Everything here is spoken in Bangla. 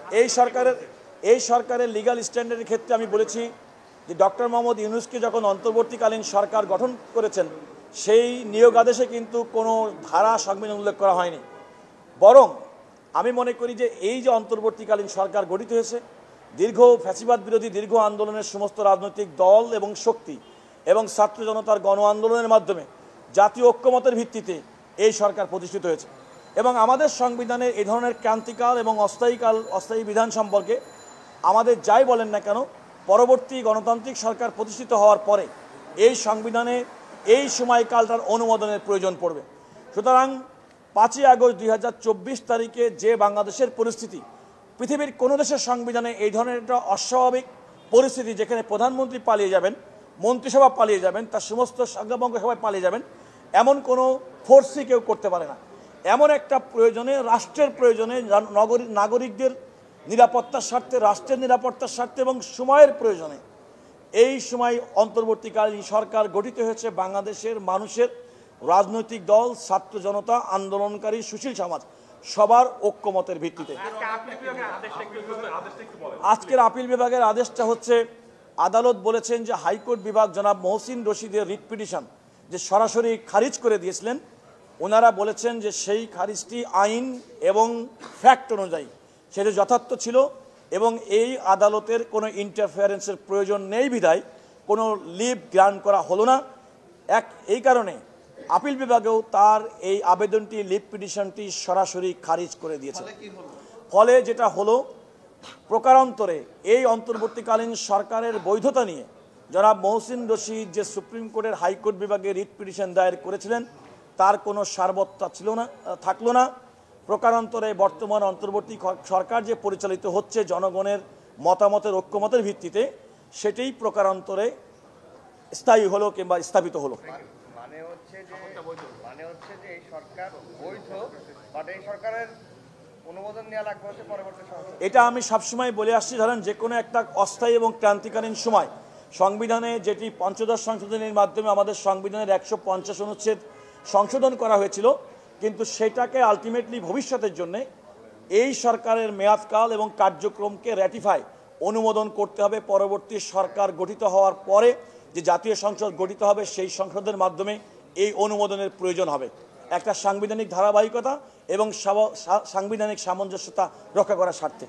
এই সরকারের লিগ্যাল স্ট্যান্ডার্ডের ক্ষেত্রে আমি বলেছি যে ডক্টর মোহাম্মদ ইউনূসকে যখন অন্তর্বর্তীকালীন সরকার গঠন করেছেন সেই নিয়োগ আদেশে কিন্তু কোনো ধারা সংবিধানে উল্লেখ করা হয়নি। বরং আমি মনে করি যে এই যে অন্তর্বর্তীকালীন সরকার গঠিত হয়েছে, দীর্ঘ ফ্যাসিবাদ বিরোধী দীর্ঘ আন্দোলনের সমস্ত রাজনৈতিক দল এবং শক্তি এবং ছাত্র জনতার গণ আন্দোলনের মাধ্যমে জাতীয় ঐক্যমতের ভিত্তিতে এই সরকার প্রতিষ্ঠিত হয়েছে এবং আমাদের সংবিধানে এই ধরনের ক্রান্তিকাল এবং অস্থায়ী বিধান সম্পর্কে আমাদের যাই বলেন না কেন, পরবর্তী গণতান্ত্রিক সরকার প্রতিষ্ঠিত হওয়ার পরে এই সংবিধানে এই সময়কালটার অনুমোদনের প্রয়োজন পড়বে। সুতরাং 5ই আগস্ট 2024 তারিখে যে বাংলাদেশের পরিস্থিতি, পৃথিবীর কোনো দেশের সংবিধানে এই ধরনের একটা অস্বাভাবিক পরিস্থিতি যেখানে প্রধানমন্ত্রী পালিয়ে যাবেন, মন্ত্রিসভা পালিয়ে যাবেন, তার সমস্ত সংখ্যাবঙ্গ সবাই পালিয়ে যাবেন, এমন কোনো ফোর্সই কেউ করতে পারে না। এমন একটা প্রয়োজনে, রাষ্ট্রের প্রয়োজনে, নাগরিকদের নিরাপত্তার স্বার্থে, রাষ্ট্রের নিরাপত্তার স্বার্থে এবং সময়ের প্রয়োজনে এই সময় অন্তর্বর্তীকালীন সরকার গঠিত হয়েছে বাংলাদেশের মানুষের রাজনৈতিক দল, ছাত্র জনতা, আন্দোলনকারী, সুশীল সমাজ সবার ঐক্যমতের ভিত্তিতে। আজকের আপিল বিভাগের আদেশটা হচ্ছে, আদালত বলেছেন যে হাইকোর্ট বিভাগ জনাব মহসিন রশিদের রিট পিটিশন যে সরাসরি খারিজ করে দিয়েছিলেন, ওনারা বলেছেন যে সেই খারিজটি আইন এবং ফ্যাক্ট অনুযায়ী সেটা যথার্থ ছিল এবং এই আদালতের কোনো ইন্টারফেয়ারেন্সের প্রয়োজন নেই বিধায় কোনো লিভ গ্রান্ট করা হলো না। এই কারণে আপিল বিভাগেও তার এই আবেদনটি, লিভ পিটিশনটি সরাসরি খারিজ করে দিয়েছে। ফলে যেটা হলো, প্রকারান্তরে এই অন্তর্বর্তীকালীন সরকারের বৈধতা নিয়ে জনাব মহসিন রশিদ যে সুপ্রিম কোর্টের হাইকোর্ট বিভাগে রিট পিটিশন দায়ের করেছিলেন তার কোনো সারবত্তা থাকলো না। প্রকারান্তরে বর্তমান অন্তর্বর্তী সরকার যে পরিচালিত হচ্ছে জনগণের মতামতের ঐক্যমতের ভিত্তিতে, সেটাই প্রকারান্তরে স্থায়ী হলো কিংবা স্থাপিত হলো। মানে হচ্ছে যে এই সরকার বৈধ, বাট এই সরকারের অনুমোদন নেওয়া লাগবে হচ্ছে পরবর্তী সরকার। এটা আমি সবসময় বলে আসছি, ধরেন যে কোনো একটা অস্থায়ী এবং ক্রান্তিকালীন সময় সংবিধানে যেটি পঞ্চদশ সংশোধনীর মাধ্যমে আমাদের সংবিধানের 150 অনুচ্ছেদ সংশোধন করা হয়েছিল, কিন্তু সেটাকে আলটিমেটলি ভবিষ্যতের জন্য এই সরকারের মেয়াদকাল এবং কার্যক্রমকে র্যাটিফাই, অনুমোদন করতে হবে। পরবর্তী সরকার গঠিত হওয়ার পরে যে জাতীয় সংসদ গঠিত হবে সেই সংসদের মাধ্যমে এই অনুমোদনের প্রয়োজন হবে, একটা সাংবিধানিক ধারাবাহিকতা এবং সাংবিধানিক সামঞ্জস্যতা রক্ষা করার স্বার্থে।